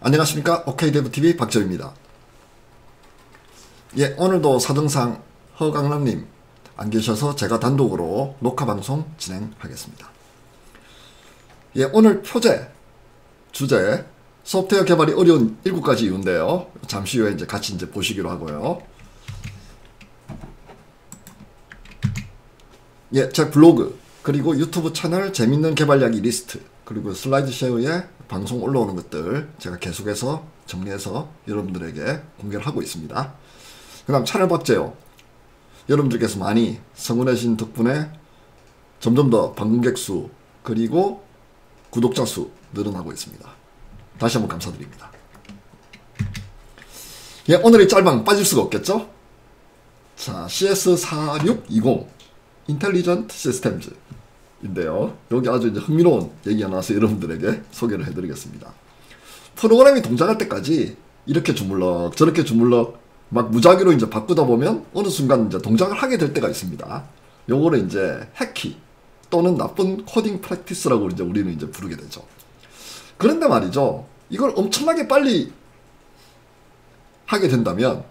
안녕하십니까. OKDevTV 박재입니다. 예, 오늘도 사등상 허강남님 안 계셔서 제가 단독으로 녹화방송 진행하겠습니다. 예, 오늘 표제 주제 소프트웨어 개발이 어려운 7가지 이유인데요. 잠시 후에 이제 같이 보시기로 하고요. 예, 제 블로그 그리고 유튜브 채널 재밌는 개발 이야기 리스트 그리고 슬라이드 쉐어에 방송 올라오는 것들 제가 계속해서 정리해서 여러분들에게 공개를 하고 있습니다. 그 다음 채널 박제요. 여러분들께서 많이 성원해 주신 덕분에 점점 더 방문객 수 그리고 구독자 수 늘어나고 있습니다. 다시 한번 감사드립니다. 예, 오늘의 짤방 빠질 수가 없겠죠? 자, CS4620 인텔리전트 시스템즈 인데요. 여기 아주 이제 흥미로운 얘기가 나와서 여러분들에게 소개를 해드리겠습니다. 프로그램이 동작할 때까지 이렇게 주물럭 저렇게 주물럭 막 무작위로 이제 바꾸다 보면 어느 순간 이제 동작을 하게 될 때가 있습니다. 요거를 이제 해키 또는 나쁜 코딩 프랙티스라고 이제 우리는 이제 부르게 되죠. 그런데 말이죠. 이걸 엄청나게 빨리 하게 된다면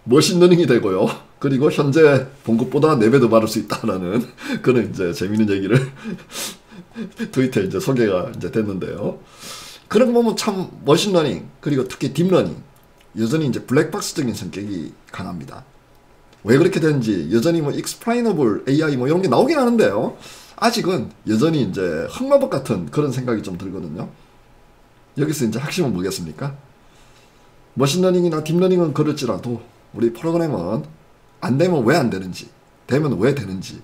머신러닝이 되고요. 그리고 현재 본 것보다 4배 더 받을 수 있다라는 그런 이제 재밌는 얘기를 트위터에 이제 소개가 이제 됐는데요. 그런 거 보면 참 머신러닝 그리고 특히 딥러닝 여전히 이제 블랙박스적인 성격이 강합니다. 왜 그렇게 되는지 여전히 뭐 explainable AI 뭐 이런 게 나오긴 하는데요. 아직은 여전히 이제 흑마법 같은 그런 생각이 좀 들거든요. 여기서 이제 핵심은 뭐겠습니까? 머신러닝이나 딥러닝은 그럴지라도 우리 프로그램은 안 되면 왜 안 되는지, 되면 왜 되는지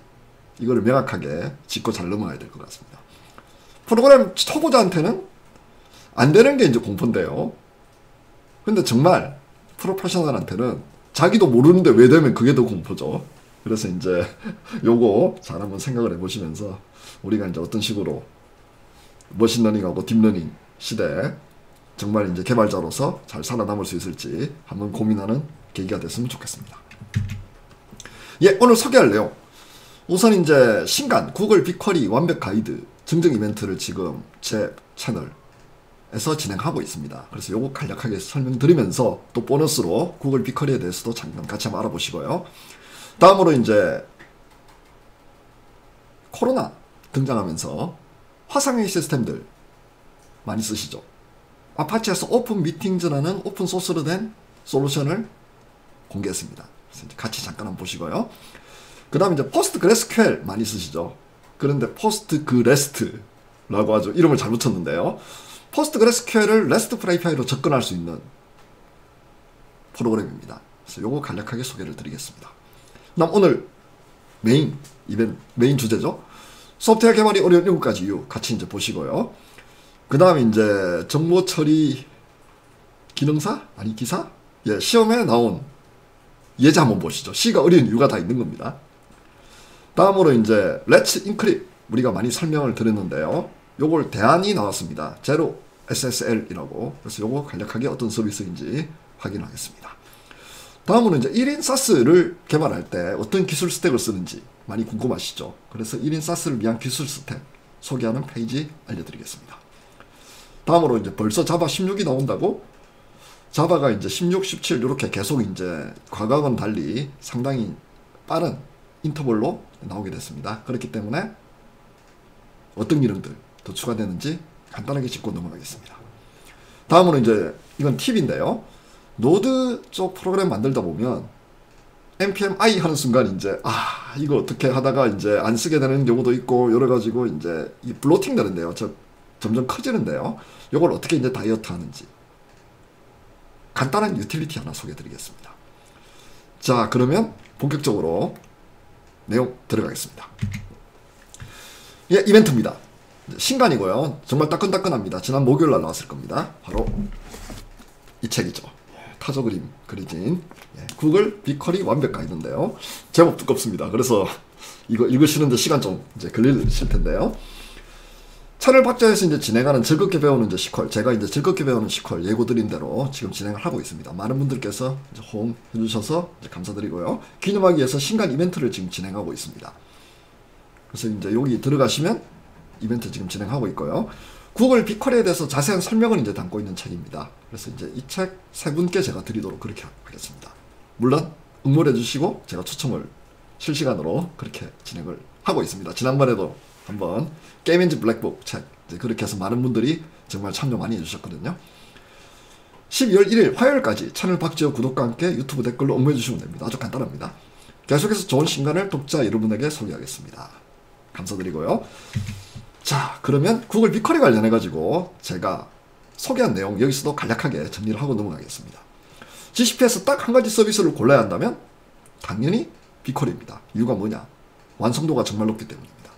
이거를 명확하게 짚고 잘 넘어가야 될 것 같습니다. 프로그램 초보자한테는 안 되는 게 이제 공포인데요. 근데 정말 프로페셔널한테는 자기도 모르는데 왜 되면 그게 더 공포죠. 그래서 이제 요거 잘 한번 생각을 해보시면서 우리가 이제 어떤 식으로 머신러닝하고 딥러닝 시대에 정말 이제 개발자로서 잘 살아남을 수 있을지 한번 고민하는 계기가 됐으면 좋겠습니다. 예, 오늘 소개할 내용. 우선 이제 신간 구글 빅쿼리 완벽 가이드 증정 이벤트를 지금 제 채널에서 진행하고 있습니다. 그래서 요거 간략하게 설명드리면서 또 보너스로 구글 빅쿼리에 대해서도 잠깐 같이 한번 알아보시고요. 다음으로 이제 코로나 등장하면서 화상회의 시스템들 많이 쓰시죠. 아파치에서 오픈 미팅즈라는 오픈 소스로 된 솔루션을 공개했습니다. 그래서 이제 같이 잠깐 한번 보시고요. 그 다음 이제 포스트그레스QL 많이 쓰시죠. 그런데 포스트그레스트라고 아주 이름을 잘 붙였는데요. 포스트그레스QL을 RESTful API로 접근할 수 있는 프로그램입니다. 그래서 요거 간략하게 소개를 드리겠습니다. 그다음 오늘 메인 주제죠. 소프트웨어 개발이 어려운 7가지 이유 같이 이제 보시고요. 그 다음에 이제 정보 처리 기능사? 아니 기사? 예, 시험에 나온 예제 한번 보시죠. C가 어려운 이유가 다 있는 겁니다. 다음으로 이제 Let's Encrypt 우리가 많이 설명을 드렸는데요. 요걸 대안이 나왔습니다. 제로 SSL이라고. 그래서 요거 간략하게 어떤 서비스인지 확인하겠습니다. 다음으로 이제 1인 사스를 개발할 때 어떤 기술 스택을 쓰는지 많이 궁금하시죠. 그래서 1인 사스를 위한 기술 스택 소개하는 페이지 알려드리겠습니다. 다음으로 이제 벌써 자바 16이 나온다고? 자바가 이제 16, 17 이렇게 계속 이제 과거와는 달리 상당히 빠른 인터벌로 나오게 됐습니다. 그렇기 때문에 어떤 기능들 더 추가되는지 간단하게 짚고 넘어가겠습니다. 다음으로 이제 이건 팁인데요. 노드 쪽 프로그램 만들다 보면 npm i 하는 순간 이제 이거 어떻게 하다가 이제 안 쓰게 되는 경우도 있고 여러 가지고 이제 이 블로팅 되는데요. 점점 커지는데요. 이걸 어떻게 이제 다이어트 하는지 간단한 유틸리티 하나 소개해 드리겠습니다. 자, 그러면 본격적으로 내용 들어가겠습니다. 예, 이벤트입니다. 신간이고요. 정말 따끈따끈합니다. 지난 목요일날 나왔을 겁니다. 바로 이 책이죠. 타조 그림 그려진 구글 빅쿼리 완벽 가이드인데요. 제법 두껍습니다. 그래서 이거 읽으시는데 시간 좀 이제 걸리실 텐데요. 채널 박자에서 이제 진행하는 즐겁게 배우는 이제 시퀄, 제가 이제 즐겁게 배우는 시퀄 예고 드린 대로 지금 진행을 하고 있습니다. 많은 분들께서 이제 호응해 주셔서 이제 감사드리고요. 기념하기 위해서 신간 이벤트를 지금 진행하고 있습니다. 그래서 이제 여기 들어가시면 이벤트 지금 진행하고 있고요. 구글 빅쿼리에 대해서 자세한 설명을 이제 담고 있는 책입니다. 그래서 이제 이 책 세 분께 제가 드리도록 그렇게 하겠습니다. 물론 응모를 해주시고 제가 추첨을 실시간으로 그렇게 진행을 하고 있습니다. 지난번에도 한번 게임엔진 블랙북 책 이제 그렇게 해서 많은 분들이 정말 참여 많이 해주셨거든요. 12월 1일 화요일까지 채널 박지호 구독과 함께 유튜브 댓글로 응모해주시면 됩니다. 아주 간단합니다. 계속해서 좋은 신간을 독자 여러분에게 소개하겠습니다. 감사드리고요. 자, 그러면 구글 빅쿼리 관련해가지고 제가 소개한 내용 여기서도 간략하게 정리를 하고 넘어가겠습니다. GCP에서 딱 한 가지 서비스를 골라야 한다면 당연히 빅쿼리입니다. 이유가 뭐냐? 완성도가 정말 높기 때문입니다.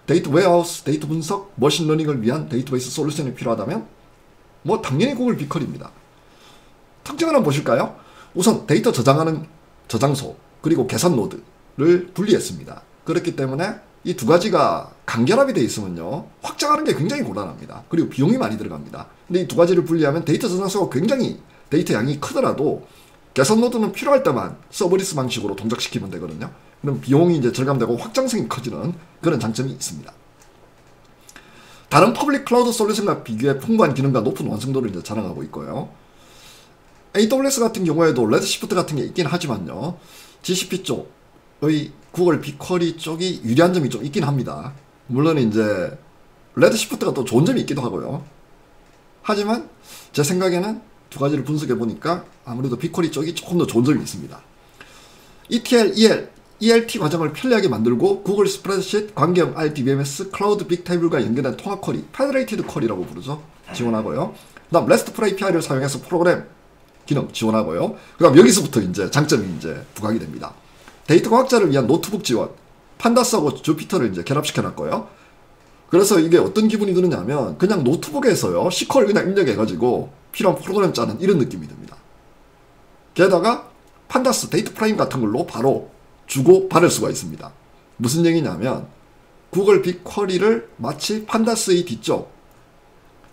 데이터 웨어하우스, 데이터 분석, 머신러닝을 위한 데이터베이스 솔루션이 필요하다면 뭐 당연히 구글 빅쿼리입니다. 특징을 한번 보실까요? 우선 데이터 저장하는 저장소 그리고 계산 노드를 분리했습니다. 그렇기 때문에 이 두 가지가 간결합이 되어 있으면요 확장하는 게 굉장히 곤란합니다. 그리고 비용이 많이 들어갑니다. 근데 이 두 가지를 분리하면 데이터 저장소가 굉장히 데이터 양이 크더라도 계산 노드는 필요할 때만 서버리스 방식으로 동작시키면 되거든요. 그럼 비용이 이제 절감되고 확장성이 커지는 그런 장점이 있습니다. 다른 퍼블릭 클라우드 솔루션과 비교해 풍부한 기능과 높은 완성도를 이제 자랑하고 있고요. AWS 같은 경우에도 레드시프트 같은 게 있긴 하지만요. GCP 쪽의 구글 빅쿼리 쪽이 유리한 점이 좀 있긴 합니다. 물론 이제 레드시프트가 또 좋은 점이 있기도 하고요. 하지만 제 생각에는 두 가지를 분석해 보니까 아무래도 빅쿼리 쪽이 조금 더 좋은 점이 있습니다. ETL, ELT 과정을 편리하게 만들고 구글 스프레드시트, 관계형 RDBMS, 클라우드 빅테이블과 연결된 통합 쿼리, 페더레이티드 쿼리라고 부르죠. 지원하고요. 그 다음 RESTful API를 사용해서 프로그램 기능 지원하고요. 그 다음 여기서부터 이제 장점이 이제 부각이 됩니다. 데이터 과학자를 위한 노트북 지원, 판다스하고 주피터를 이제 결합시켜 놨고요. 그래서 이게 어떤 기분이 드느냐면 그냥 노트북에서요 SQL 그냥 입력해가지고 필요한 프로그램 짜는 이런 느낌이 듭니다. 게다가 판다스 데이터 프레임 같은 걸로 바로 주고 받을 수가 있습니다. 무슨 얘기냐면 구글 빅쿼리를 마치 판다스의 뒤쪽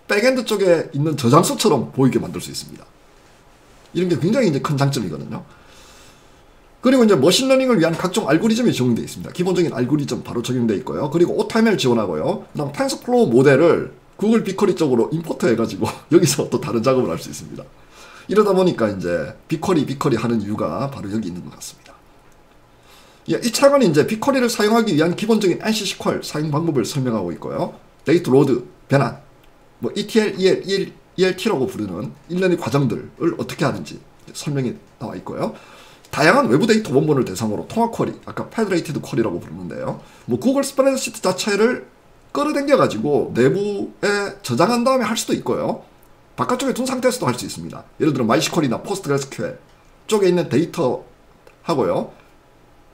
백엔드 쪽에 있는 저장소처럼 보이게 만들 수 있습니다. 이런 게 굉장히 이제 큰 장점이거든요. 그리고 이제 머신러닝을 위한 각종 알고리즘이 적용되어 있습니다. 기본적인 알고리즘 바로 적용되어 있고요. 그리고 OTML 지원하고요. 그다음 텐서플로우 모델을 구글 빅쿼리 쪽으로 임포트 해가지고 여기서 또 다른 작업을 할 수 있습니다. 이러다 보니까 이제 빅쿼리 하는 이유가 바로 여기 있는 것 같습니다. 이 책은 이제 빅쿼리를 사용하기 위한 기본적인 NC SQL 사용 방법을 설명하고 있고요. 데이터 로드, 변환, 뭐 ETL, ELT라고 부르는 일련의 과정들을 어떻게 하는지 설명이 나와 있고요. 다양한 외부 데이터 원본을 대상으로 통합 쿼리, 아까 페더레이티드 쿼리라고 부르는데요. 뭐 구글 스프레드시트 자체를 끌어당겨가지고 내부에 저장한 다음에 할 수도 있고요. 바깥쪽에 둔 상태에서도 할 수 있습니다. 예를 들어 MySQL이나 PostgreSQL 쪽에 있는 데이터 하고요.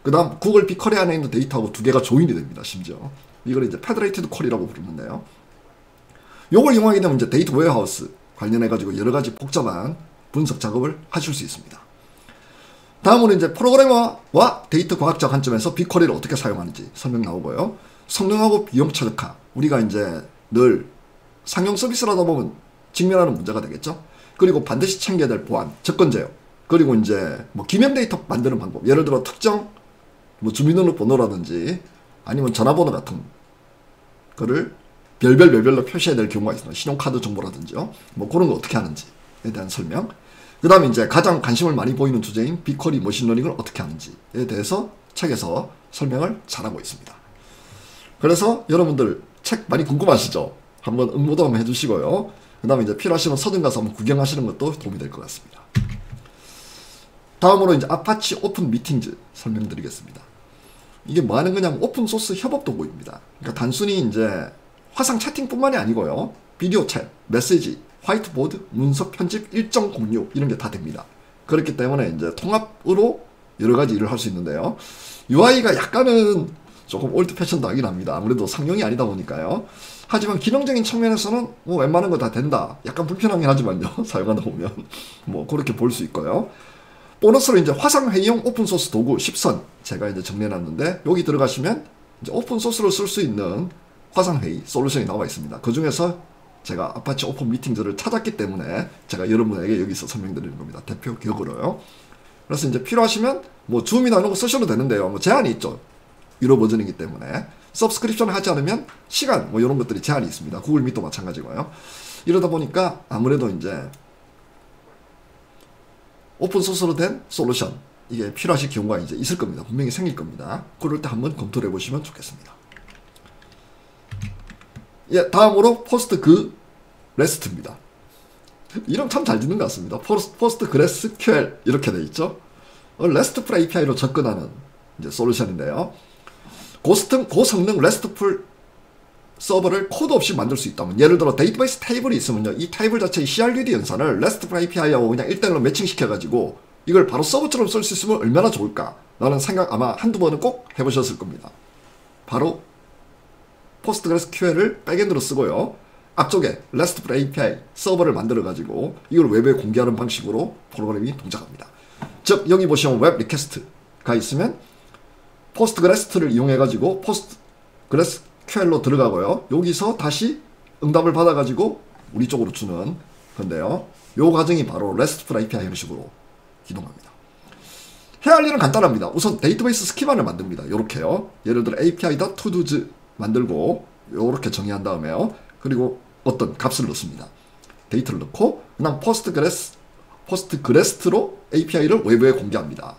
그 다음 구글 빅쿼리 안에 있는 데이터하고 두 개가 조인이 됩니다. 심지어 이걸 이제 페더레이티드 쿼리라고 부르는데요. 요걸 이용하게 되면 이제 데이터 웨어하우스 관련해가지고 여러가지 복잡한 분석 작업을 하실 수 있습니다. 다음으로 이제 프로그래머와 데이터 과학자 관점에서 빅쿼리를 어떻게 사용하는지 설명 나오고요. 성능하고 비용 최적화. 우리가 이제 늘 상용 서비스를 하다 보면 직면하는 문제가 되겠죠. 그리고 반드시 챙겨야 될 보안, 접근 제어. 그리고 이제 뭐 기면 데이터 만드는 방법. 예를 들어 특정 뭐 주민등록번호라든지 아니면 전화번호 같은 거를 별별로 표시해야 될 경우가 있습니다. 신용카드 정보라든지요. 뭐 그런 거 어떻게 하는지에 대한 설명. 그 다음에 이제 가장 관심을 많이 보이는 주제인 빅쿼리 머신러닝을 어떻게 하는지에 대해서 책에서 설명을 잘하고 있습니다. 그래서 여러분들 책 많이 궁금하시죠? 한번 응모도 한번 해주시고요. 그 다음에 이제 필요하시면 서점 가서 한번 구경하시는 것도 도움이 될 것 같습니다. 다음으로 이제 아파치 오픈 미팅즈 설명드리겠습니다. 이게 뭐 하는 거냐면 오픈 소스 협업 도구입니다. 그러니까 단순히 이제 화상 채팅뿐만이 아니고요. 비디오 챗, 메시지, 화이트보드, 문서 편집, 일정 공유 이런 게 다 됩니다. 그렇기 때문에 이제 통합으로 여러 가지 일을 할 수 있는데요. UI가 약간은 조금 올드 패션도 하긴 합니다. 아무래도 상용이 아니다 보니까요. 하지만 기능적인 측면에서는 뭐 웬만한 거 다 된다. 약간 불편하긴 하지만요. 사용하다 보면 뭐 그렇게 볼 수 있고요. 보너스로 이제 화상회의용 오픈소스 도구 10선 제가 이제 정리해놨는데 여기 들어가시면 이제 오픈소스로 쓸 수 있는 화상회의 솔루션이 나와 있습니다. 그 중에서 제가 아파치 오픈 미팅들을 찾았기 때문에 제가 여러분에게 여기서 설명드리는 겁니다. 대표 기억으로요. 그래서 이제 필요하시면 뭐 줌이나 이런 거 쓰셔도 되는데요. 뭐 제한이 있죠. 유료 버전이기 때문에 서브스크립션을 하지 않으면 시간 뭐 이런 것들이 제한이 있습니다. 구글 밋도 마찬가지고요. 이러다 보니까 아무래도 이제 오픈소스로 된 솔루션 이게 필요하실 경우가 이제 있을 겁니다. 분명히 생길 겁니다. 그럴 때 한번 검토를 해보시면 좋겠습니다. 예, 다음으로 포스트 그 레스트입니다. 이름 참 잘 짓는 것 같습니다. 포스트 그레스QL 이렇게 돼 있죠. RESTful API로 접근하는 이제 솔루션인데요. 고성능 RESTful 서버를 코드 없이 만들 수 있다면, 예를 들어 데이터베이스 테이블이 있으면요, 이 테이블 자체의 CRUD 연산을 RESTful API하고 그냥 1대1로 매칭시켜가지고 이걸 바로 서버처럼 쓸 수 있으면 얼마나 좋을까 라는 생각 아마 한두 번은 꼭 해보셨을 겁니다. 바로 PostgreSQL을 백엔드로 쓰고요, 앞쪽에 RESTful API 서버를 만들어가지고 이걸 웹에 공개하는 방식으로 프로그램이 동작합니다. 즉 여기 보시면 웹 리퀘스트가 있으면 포스트그레스트를 이용해가지고 포스트그레스QL로 들어가고요, 여기서 다시 응답을 받아가지고 우리 쪽으로 주는 건데요, 요 과정이 바로 RESTful API 형식으로 기동합니다. 해야 할 일은 간단합니다. 우선 데이터베이스 스키마를 만듭니다. 요렇게요. 예를 들어 api.todo's 만들고 요렇게 정의한 다음에요, 그리고 어떤 값을 넣습니다. 데이터를 넣고 그냥 포스트그레스트로 API를 외부에 공개합니다.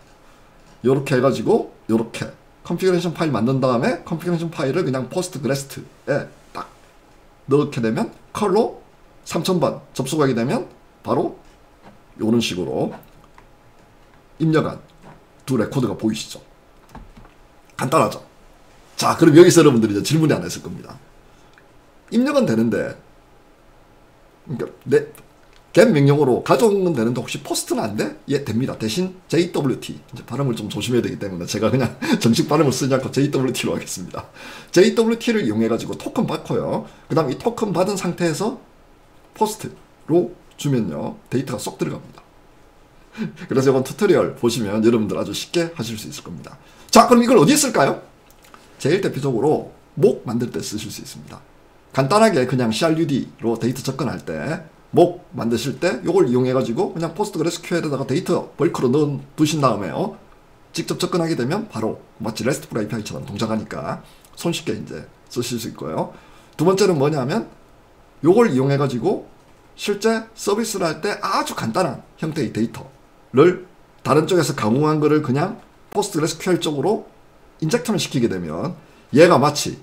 요렇게 해가지고 요렇게 컨피그레이션 파일 만든 다음에 컨피그레이션 파일을 그냥 포스트그레스트에 딱 넣게 되면 컬로 3000번 접속하게 되면 바로 요런 식으로 입력한 두 레코드가 보이시죠? 간단하죠? 자, 그럼 여기서 여러분들이 이제 질문이 하나 있을 겁니다. 입력은 되는데, 그러니까 get 명령으로 가져오는 되는데 혹시 포스트는 안 돼? 예, 됩니다. 대신 JWT, 이제 발음을 좀 조심해야 되기 때문에 제가 그냥 정식 발음을 쓰지 않고 JWT로 하겠습니다. JWT를 이용해가지고 토큰 받고요, 그 다음 이 토큰 받은 상태에서 포스트로 주면요, 데이터가 쏙 들어갑니다. 그래서 이건 튜토리얼 보시면 여러분들 아주 쉽게 하실 수 있을 겁니다. 자, 그럼 이걸 어디에 쓸까요? 제일 대표적으로 목 만들 때 쓰실 수 있습니다. 간단하게 그냥 CRUD로 데이터 접근할 때, 목 만드실 때 이걸 이용해가지고 그냥 포스트그레스QL에다가 데이터 벌크로 넣어 두신 다음에요, 직접 접근하게 되면 바로 마치 RESTful API처럼 동작하니까 손쉽게 이제 쓰실 수 있고요. 두 번째는 뭐냐면 이걸 이용해가지고 실제 서비스를 할 때 아주 간단한 형태의 데이터를 다른 쪽에서 강화한 거를 그냥 포스트그레스QL 쪽으로 인젝트를 시키게 되면 얘가 마치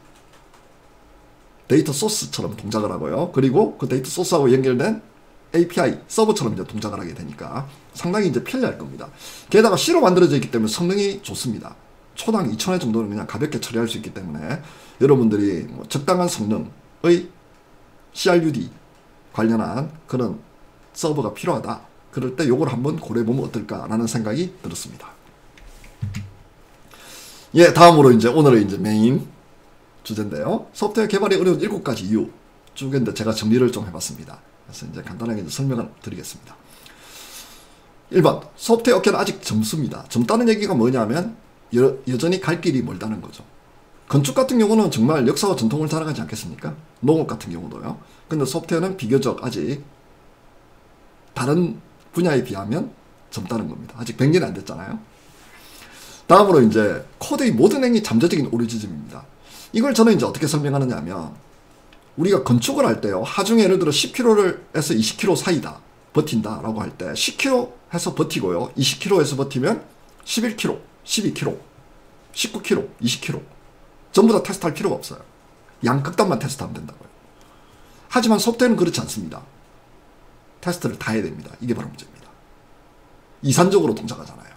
데이터 소스처럼 동작을 하고요, 그리고 그 데이터 소스하고 연결된 API 서버처럼 이제 동작을 하게 되니까 상당히 이제 편리할 겁니다. 게다가 C로 만들어져 있기 때문에 성능이 좋습니다. 초당 2000회 정도는 그냥 가볍게 처리할 수 있기 때문에 여러분들이 뭐 적당한 성능의 CRUD 관련한 그런 서버가 필요하다 그럴 때 요걸 한번 고려해보면 어떨까라는 생각이 들었습니다. 예, 다음으로 이제 오늘의 이제 메인 주제인데요. 소프트웨어 개발이 어려운 7가지 이유 쭉 했는데 제가 정리를 좀 해봤습니다. 그래서 이제 간단하게 이제 설명을 드리겠습니다. 1번, 소프트웨어 업계는 아직 젊습니다. 젊다는 얘기가 뭐냐면 여전히 갈 길이 멀다는 거죠. 건축 같은 경우는 정말 역사와 전통을 자랑하지 않겠습니까? 농업 같은 경우도요. 근데 소프트웨어는 비교적 아직 다른 분야에 비하면 젊다는 겁니다. 아직 100년이 안 됐잖아요. 다음으로 이제 코드의 모든 행위 잠재적인 오리지즘입니다. 이걸 저는 이제 어떻게 설명하느냐 하면, 우리가 건축을 할 때요, 하중에 예를 들어 10km에서 20km 사이다 버틴다 라고 할 때 10km 해서 버티고요, 20km에서 버티면 11km, 12km, 19km, 20km 전부 다 테스트할 필요가 없어요. 양극단만 테스트하면 된다고요. 하지만 소프트웨어는 그렇지 않습니다. 테스트를 다 해야 됩니다. 이게 바로 문제입니다. 이산적으로 동작하잖아요.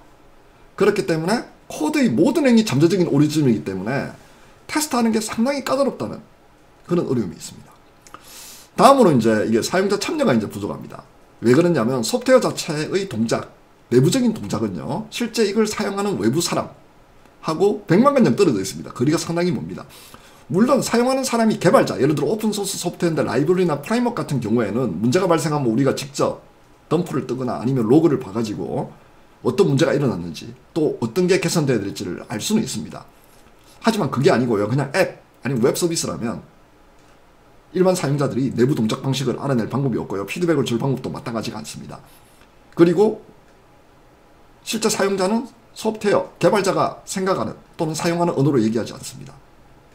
그렇기 때문에 코드의 모든 행위 잠재적인 오리지즘이기 때문에 테스트하는 게 상당히 까다롭다는 그런 어려움이 있습니다. 다음으로 이제 이게 사용자 참여가 이제 부족합니다. 왜 그러냐면 소프트웨어 자체의 동작, 내부적인 동작은요, 실제 이걸 사용하는 외부 사람하고 100만간정 떨어져 있습니다. 거리가 상당히 멉니다. 물론 사용하는 사람이 개발자, 예를 들어 오픈소스 소프트웨어인데 라이브러리나 프레임워크 같은 경우에는 문제가 발생하면 우리가 직접 덤프를 뜨거나 아니면 로그를 봐가지고 어떤 문제가 일어났는지 또 어떤 게 개선돼야 될지를 알 수는 있습니다. 하지만 그게 아니고요, 그냥 앱 아니면 웹 서비스라면 일반 사용자들이 내부 동작 방식을 알아낼 방법이 없고요, 피드백을 줄 방법도 마땅하지가 않습니다. 그리고 실제 사용자는 소프트웨어 개발자가 생각하는 또는 사용하는 언어로 얘기하지 않습니다.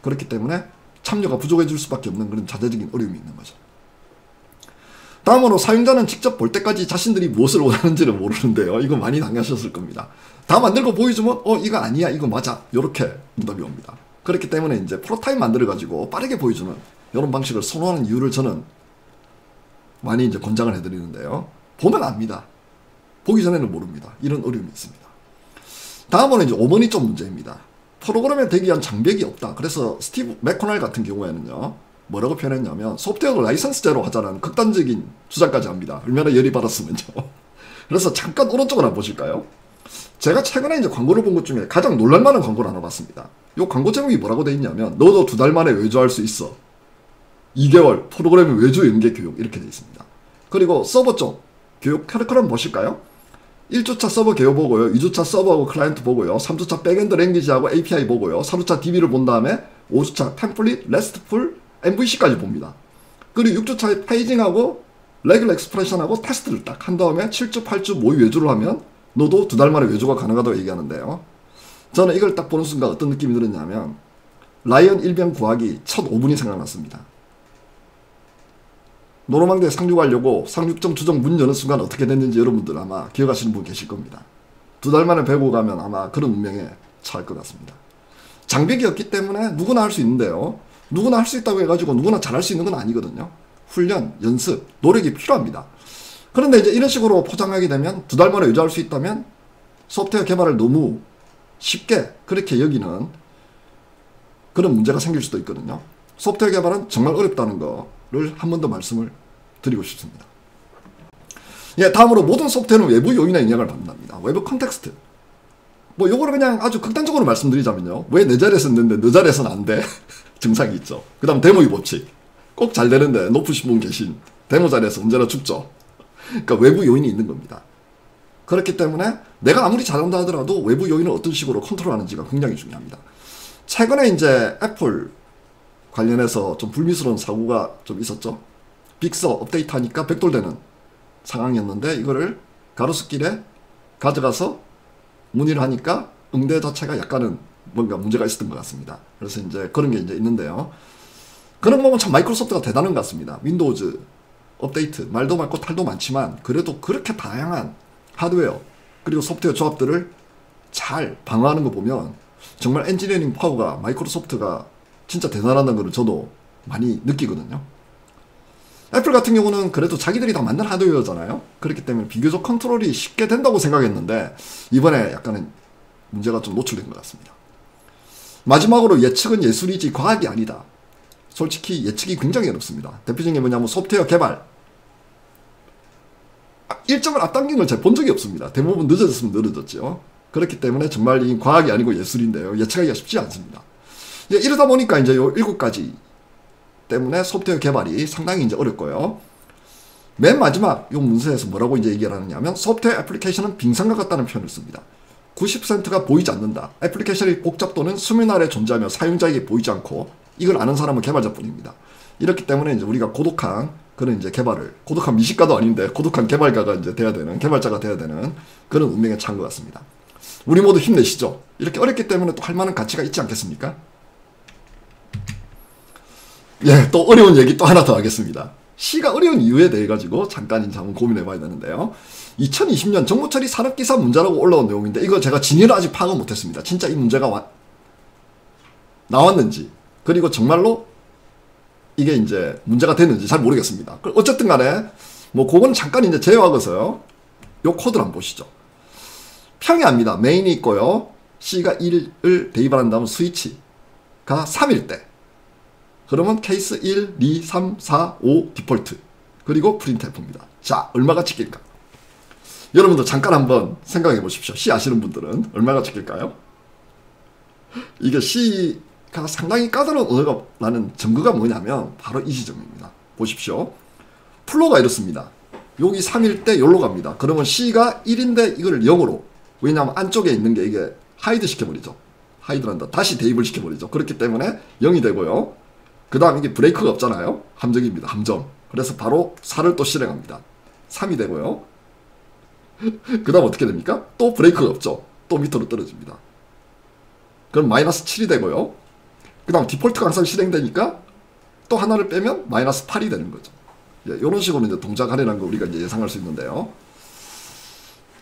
그렇기 때문에 참여가 부족해질 수밖에 없는 그런 자체적인 어려움이 있는 거죠. 다음으로 사용자는 직접 볼 때까지 자신들이 무엇을 원하는지를 모르는데요. 이거 많이 당하셨을 겁니다. 다 만들고 보여주면 이거 아니야 이거 맞아 요렇게 응답이 옵니다. 그렇기 때문에 이제 프로타입 만들어 가지고 빠르게 보여주는 이런 방식을 선호하는 이유를 저는 많이 이제 권장을 해드리는데요. 보면 압니다. 보기 전에는 모릅니다. 이런 어려움이 있습니다. 다음으로 이제 5번이 좀 문제입니다. 프로그램에 대기한 장벽이 없다. 그래서 스티브 맥코넬 같은 경우에는요. 뭐라고 표현했냐면 소프트웨어를 라이선스제로 하자는 극단적인 주장까지 합니다. 얼마나 열이 받았으면요. 그래서 잠깐 오른쪽을 한번 보실까요? 제가 최근에 이제 광고를 본 것 중에 가장 놀랄만한 광고를 하나 봤습니다. 이 광고 제목이 뭐라고 돼 있냐면 너도 2달 만에 외주할 수 있어. 2개월 프로그램 외주 연계 교육 이렇게 돼 있습니다. 그리고 서버 쪽 교육 커리큘럼 보실까요? 1주차 서버 개요 보고요. 2주차 서버하고 클라이언트 보고요. 3주차 백엔드 랭귀지하고 API 보고요. 4주차 DB를 본 다음에 5주차 템플릿, 레스트풀, MVC까지 봅니다. 그리고 6주차에 페이징하고 레귤러 익스프레션하고 테스트를 딱 한 다음에 7주, 8주 모의 외주를 하면 너도 2달 만에 외주가 가능하다고 얘기하는데요. 저는 이걸 딱 보는 순간 어떤 느낌이 들었냐면 라이언 일병 구하기 첫 5분이 생각났습니다. 노르망디에 상륙하려고 상륙정 추정 문 여는 순간 어떻게 됐는지 여러분들 아마 기억하시는 분 계실 겁니다. 2달 만에 배고 가면 아마 그런 운명에 처할 것 같습니다. 장벽이 없기 때문에 누구나 할 수 있는데요. 누구나 할 수 있다고 해가지고 누구나 잘할 수 있는 건 아니거든요. 훈련, 연습, 노력이 필요합니다. 그런데 이제 이런 식으로 포장하게 되면 2달 만에 외주할 수 있다면 소프트웨어 개발을 너무 쉽게 그렇게 여기는 그런 문제가 생길 수도 있거든요. 소프트웨어 개발은 정말 어렵다는 거를 한 번 더 말씀을 드리고 싶습니다. 예, 다음으로 모든 소프트웨어는 외부 요인에 영향을 받는답니다. 외부 컨텍스트. 뭐 요거를 그냥 아주 극단적으로 말씀드리자면요. 왜 내 자리에서 했는데 너 자리에서는 안 돼? 증상이 있죠. 그 다음 데모의 법칙. 꼭 잘 되는데 높으신 분 계신 데모 자리에서 언제나 죽죠. 그러니까 외부 요인이 있는 겁니다. 그렇기 때문에 내가 아무리 잘한다 하더라도 외부 요인을 어떤 식으로 컨트롤하는지가 굉장히 중요합니다. 최근에 이제 애플 관련해서 좀 불미스러운 사고가 좀 있었죠. 빅서 업데이트 하니까 백돌되는 상황이었는데 이거를 가로수길에 가져가서 문의를 하니까 응대 자체가 약간은 뭔가 문제가 있었던 것 같습니다. 그래서 이제 그런 게 이제 있는데요. 그런 거 보면 참 마이크로소프트가 대단한 것 같습니다. 윈도우즈 업데이트 말도 많고 탈도 많지만 그래도 그렇게 다양한 하드웨어 그리고 소프트웨어 조합들을 잘 방어하는 거 보면 정말 엔지니어링 파워가 마이크로소프트가 진짜 대단하다는 걸 저도 많이 느끼거든요. 애플 같은 경우는 그래도 자기들이 다 만든 하드웨어잖아요. 그렇기 때문에 비교적 컨트롤이 쉽게 된다고 생각했는데 이번에 약간은 문제가 좀 노출된 것 같습니다. 마지막으로 예측은 예술이지 과학이 아니다. 솔직히 예측이 굉장히 어렵습니다. 대표적인 게 뭐냐면 소프트웨어 개발 일정을 앞당긴 걸 제가 본 적이 없습니다. 대부분 늦어졌으면 늦어졌죠. 그렇기 때문에 정말 이 과학이 아니고 예술인데요. 예측하기가 쉽지 않습니다. 이러다 보니까 이제 요 7가지 때문에 소프트웨어 개발이 상당히 이제 어렵고요. 맨 마지막 요 문서에서 뭐라고 이제 얘기를 하느냐면 소프트웨어 애플리케이션은 빙산과 같다는 표현을 씁니다. 90%가 보이지 않는다. 애플리케이션의 복잡 도는 수면 아래 존재하며 사용자에게 보이지 않고 이걸 아는 사람은 개발자뿐입니다. 이렇기 때문에 이제 우리가 고독한 그런 이제 개발을 고독한 미식가도 아닌데 고독한 개발가가 이제 돼야 되는 개발자가 돼야 되는 그런 운명에 처한 것 같습니다. 우리 모두 힘내시죠. 이렇게 어렵기 때문에 또 할 만한 가치가 있지 않겠습니까? 예, 또 어려운 얘기 또 하나 더 하겠습니다. C가 어려운 이유에 대해 가지고 잠깐 이제 한번 고민해 봐야 되는데요. 2020년 정보처리 산업기사 문제라고 올라온 내용인데 이거 제가 진위를 아직 파악을 못했습니다. 진짜 이 문제가 나왔는지 그리고 정말로 이게 이제 문제가 됐는지 잘 모르겠습니다. 어쨌든 간에 뭐 그건 잠깐 이제 제외하고서요. 요 코드를 한번 보시죠. 평이합니다. 메인이 있고요. C가 1을 대입을 다음 스위치가 3일 때 그러면 케이스 1, 2, 3, 4, 5 디폴트 그리고 프린트F입니다. 자, 얼마가 찍힐까? 여러분들 잠깐 한번 생각해 보십시오. C 아시는 분들은 얼마가 찍힐까요? 이게 C가 상당히 까다로운 언어가 나는 증거가 뭐냐면 바로 이 지점입니다. 보십시오. 플로가 이렇습니다. 여기 3일 때 여기로 갑니다. 그러면 C가 1인데 이걸 0으로 왜냐하면 안쪽에 있는 게 이게 하이드 시켜버리죠. 하이드를 한다. 다시 대입을 시켜버리죠. 그렇기 때문에 0이 되고요. 그 다음 이게 브레이크가 없잖아요. 함정입니다. 함정. 그래서 바로 4를 또 실행합니다. 3이 되고요. 그 다음 어떻게 됩니까? 또 브레이크가 없죠. 또 밑으로 떨어집니다. 그럼 마이너스 7이 되고요. 그 다음 디폴트가 항상 실행되니까 또 하나를 빼면 마이너스 8이 되는 거죠. 예, 이런 식으로 이제 동작하려는 거 우리가 이제 예상할 수 있는데요.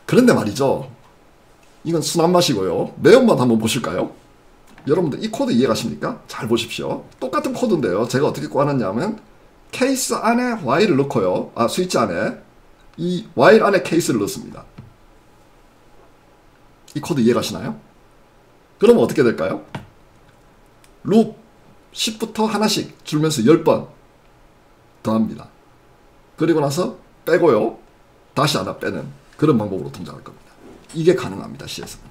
그런데 말이죠. 이건 순한 맛이고요. 매운맛 한번 보실까요? 여러분들 이 코드 이해가십니까? 잘 보십시오. 똑같은 코드인데요. 제가 어떻게 꼬아놨냐면 케이스 안에 while을 넣고요. 스위치 안에 이 while 안에 케이스를 넣습니다. 이 코드 이해가시나요? 그러면 어떻게 될까요? 룹 10부터 하나씩 줄면서 10번 더합니다. 그리고 나서 빼고요. 다시 하나 빼는 그런 방법으로 동작할 겁니다. 이게 가능합니다. C에서는.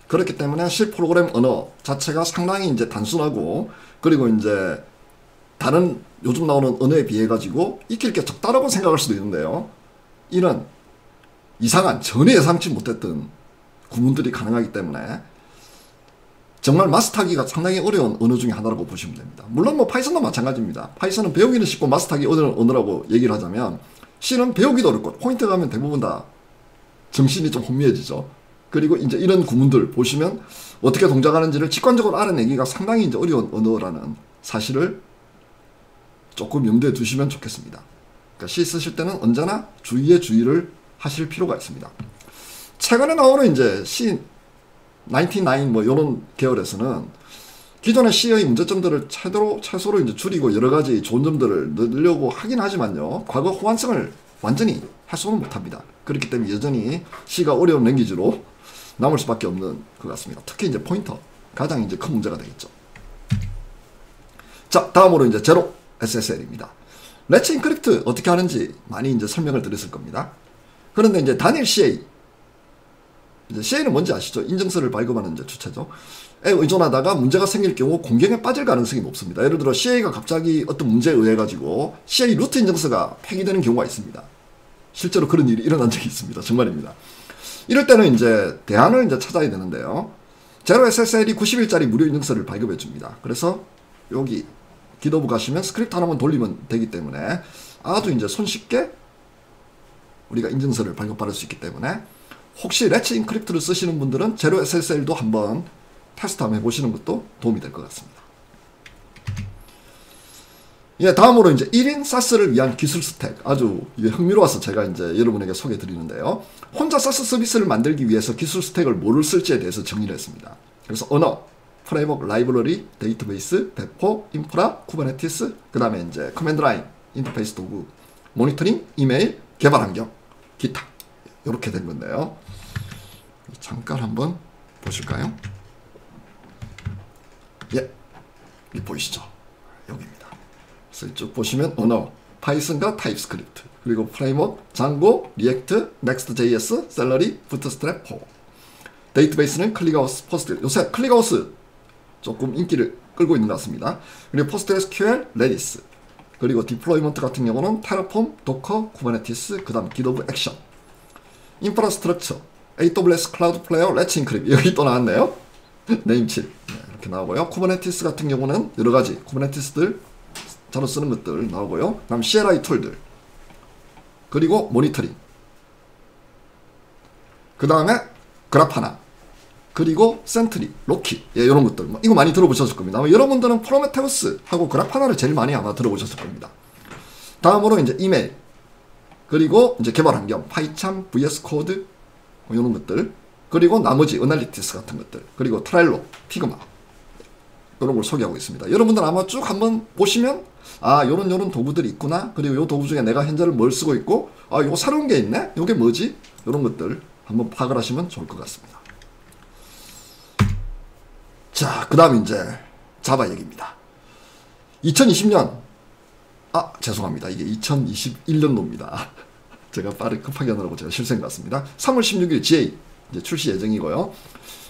그렇기 때문에 C 프로그램 언어 자체가 상당히 이제 단순하고 그리고 이제 다른 요즘 나오는 언어에 비해 가지고 익힐 게 적다라고 생각할 수도 있는데요. 이런 이상한 전혀 예상치 못했던 구문들이 가능하기 때문에 정말 마스터하기가 상당히 어려운 언어 중에 하나라고 보시면 됩니다. 물론 뭐 파이썬도 마찬가지입니다. 파이썬은 배우기는 쉽고 마스터하기 어려운 언어라고 얘기를 하자면 C는 배우기도 어렵고 포인트 가면 대부분 다 정신이 좀 혼미해지죠. 그리고 이제 이런 구문들 보시면 어떻게 동작하는지를 직관적으로 알아내기가 상당히 이제 어려운 언어라는 사실을 조금 염두에 두시면 좋겠습니다. 그러니까 C 쓰실 때는 언제나 주의를 하실 필요가 있습니다. 최근에 나오는 이제 C99 뭐 이런 계열에서는 기존의 C의 문제점들을 최소로 이제 줄이고 여러 가지 좋은 점들을 넣으려고 하긴 하지만요. 과거 호환성을 완전히 해소는 못합니다. 그렇기 때문에 여전히 C가 어려운 랭귀지로 남을 수밖에 없는 것 같습니다. 특히 이제 포인터 가장 이제 큰 문제가 되겠죠. 자, 다음으로 이제 제로 SSL입니다. 레츠 인크립트 어떻게 하는지 많이 이제 설명을 드렸을 겁니다. 그런데 이제 단일 CA 이제 CA는 뭔지 아시죠? 인증서를 발급하는 이제 주체죠. 에 의존하다가 문제가 생길 경우 공경에 빠질 가능성이 높습니다. 예를 들어 CA가 갑자기 어떤 문제에 의해 가지고 CA 루트 인증서가 폐기되는 경우가 있습니다. 실제로 그런 일이 일어난 적이 있습니다. 정말입니다. 이럴 때는 이제 대안을 이제 찾아야 되는데요. 제로 SSL이 90일짜리 무료 인증서를 발급해 줍니다. 그래서 여기 기더브 가시면 스크립트 하나만 돌리면 되기 때문에 아주 이제 손쉽게 우리가 인증서를 발급받을 수 있기 때문에 혹시 레츠 인크립트를 쓰시는 분들은 제로 SSL도 한번 테스트 한번 해보시는 것도 도움이 될 것 같습니다. 예, 다음으로 이제 1인 사스를 위한 기술 스택. 아주 흥미로워서 제가 이제 여러분에게 소개해 드리는데요. 혼자 사스 서비스를 만들기 위해서 기술 스택을 뭐를 쓸지에 대해서 정리를 했습니다. 그래서 언어, 프레임워크, 라이브러리, 데이터베이스, 배포, 인프라, 쿠버네티스, 그 다음에 이제 커맨드 라인, 인터페이스 도구, 모니터링, 이메일, 개발 환경, 기타. 이렇게 된 건데요. 잠깐 한번 보실까요? 예, 여기 보이시죠? 여기입니다. 그래서 쭉 보시면 언어, 파이썬과 타입스크립트, 그리고 프레임워크, 장고, 리액트, 넥스트.js, 셀러리, 부트스트랩, 4. 데이터베이스는 클릭하우스, 포스트. 요새 클릭하우스 조금 인기를 끌고 있는 것 같습니다. 그리고 PostgreSQL, 레디스, 그리고 디플로이먼트 같은 경우는 테라폼, 도커, 쿠버네티스, 그 다음 기더브 액션. 인프라스트럭처, AWS 클라우드 플레이어, 레츠 인크립. 여기 또 나왔네요. 네임칩. 네, 이렇게 나오고요. 쿠버네티스 같은 경우는 여러 가지 쿠버네티스들 자로 쓰는 것들 나오고요. 그 다음 CLI 툴들, 그리고 모니터링, 그 다음에 그라파나, 그리고 센트리, 로키, 예, 이런 것들. 이거 많이 들어보셨을 겁니다. 아마 여러분들은 프로메테우스하고 그라파나를 제일 많이 아마 들어보셨을 겁니다. 다음으로 이제 이메일, 그리고 이제 개발 환경, 파이참, VS 코드, 이런 것들, 그리고 나머지 어널리티스 같은 것들, 그리고 트렐로, 피그마, 이런 걸 소개하고 있습니다. 여러분들 아마 쭉 한번 보시면 요런 도구들이 있구나. 그리고 요 도구 중에 내가 현재를 뭘 쓰고 있고, 요거 새로운 게 있네? 요게 뭐지? 이런 것들 한번 파악을 하시면 좋을 것 같습니다. 자, 그 다음 이제 자바 얘기입니다. 2020년, 죄송합니다. 이게 2021년도입니다. 제가 급하게 하느라고 제가 실수한 것 같습니다. 3월 16일 GA 이제 출시 예정이고요.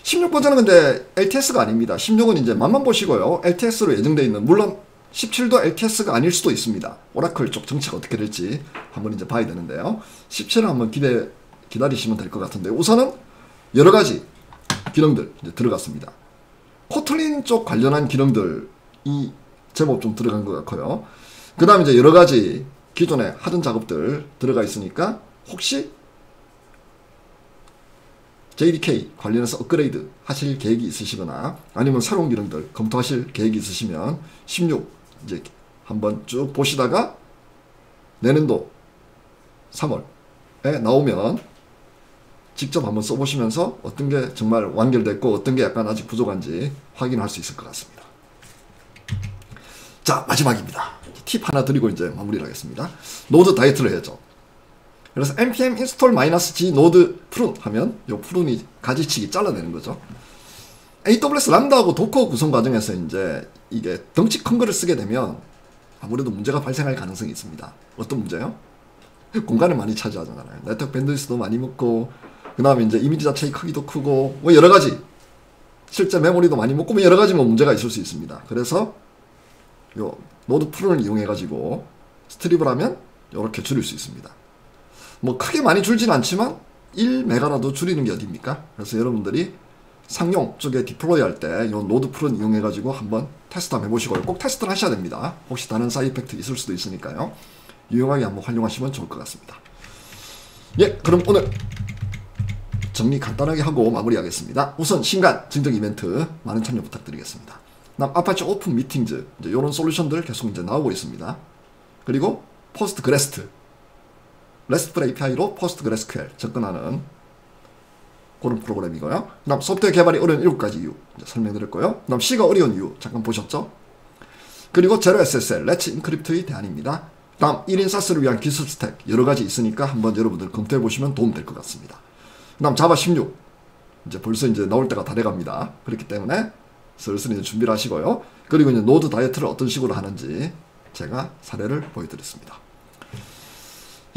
16버전은 근데 LTS가 아닙니다. 16은 이제 맛만 보시고요. LTS로 예정되어 있는, 물론 17도 LTS가 아닐 수도 있습니다. 오라클 쪽 정책 어떻게 될지 한번 이제 봐야 되는데요. 17은 한번 기다리시면 될 것 같은데, 우선은 여러 가지 기능들 이제 들어갔습니다. 코틀린 쪽 관련한 기능들이 제법 좀 들어간 것 같고요. 그 다음에 이제 여러 가지 기존에 하던 작업들 들어가 있으니까 혹시 JDK 관련해서 업그레이드 하실 계획이 있으시거나 아니면 새로운 기능들 검토하실 계획이 있으시면 16 이제 한번 쭉 보시다가 내년도 3월에 나오면 직접 한번 써보시면서 어떤 게 정말 완결됐고 어떤 게 약간 아직 부족한지 확인할 수 있을 것 같습니다. 자, 마지막입니다. 팁 하나 드리고 이제 마무리를 하겠습니다. 노드 다이어트를 해야죠. 그래서 npm install -g node prune 하면 요 프룬이 가지치기 잘라내는 거죠. AWS 람다하고 도커 구성 과정에서 이제 이게 덩치 큰 거를 쓰게 되면 아무래도 문제가 발생할 가능성이 있습니다. 어떤 문제요? 공간을 많이 차지하잖아요. 네트워크 밴드위스도 많이 먹고, 그 다음에 이제 이미지 자체의 크기도 크고, 뭐 여러 가지, 실제 메모리도 많이 먹고, 뭐 여러 가지 뭐 문제가 있을 수 있습니다. 그래서 요 노드 프룬을 이용해가지고 스트립을 하면 이렇게 줄일 수 있습니다. 뭐 크게 많이 줄진 않지만 1메가라도 줄이는 게 어딥니까? 그래서 여러분들이 상용 쪽에 디플로이 할 때 이 노드 프룬 이용해가지고 한번 테스트 한번 해보시고요. 꼭 테스트를 하셔야 됩니다. 혹시 다른 사이드 이펙트 있을 수도 있으니까요. 유용하게 한번 활용하시면 좋을 것 같습니다. 예, 그럼 오늘 정리 간단하게 하고 마무리하겠습니다. 우선 신간 증정 이벤트 많은 참여 부탁드리겠습니다. 다음 아파치 오픈 미팅즈 이제 이런 솔루션들 계속 이제 나오고 있습니다. 그리고 포스트 그레스트 RESTful API로 PostgreSQL 접근하는 그런 프로그램이고요. 그 다음 소프트웨어 개발이 어려운 7가지 이유 설명드렸고요. 그 다음 C가 어려운 이유 잠깐 보셨죠? 그리고 제로 SSL, Let's Encrypt의 대안입니다. 다음 1인 사스를 위한 기술 스택 여러가지 있으니까 한번 여러분들 검토해보시면 도움 될 것 같습니다. 그 다음 자바 16 이제 벌써 이제 나올 때가 다 돼갑니다. 그렇기 때문에 슬슬 이제 준비를 하시고요. 그리고 이제 노드 다이어트를 어떤 식으로 하는지 제가 사례를 보여드렸습니다.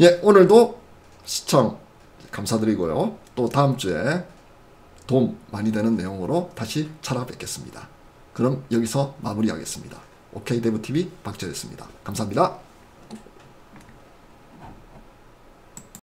예, 오늘도 시청 감사드리고요. 또 다음 주에 도움 많이 되는 내용으로 다시 찾아뵙겠습니다. 그럼 여기서 마무리하겠습니다. OKDevTV 박재였습니다. 감사합니다.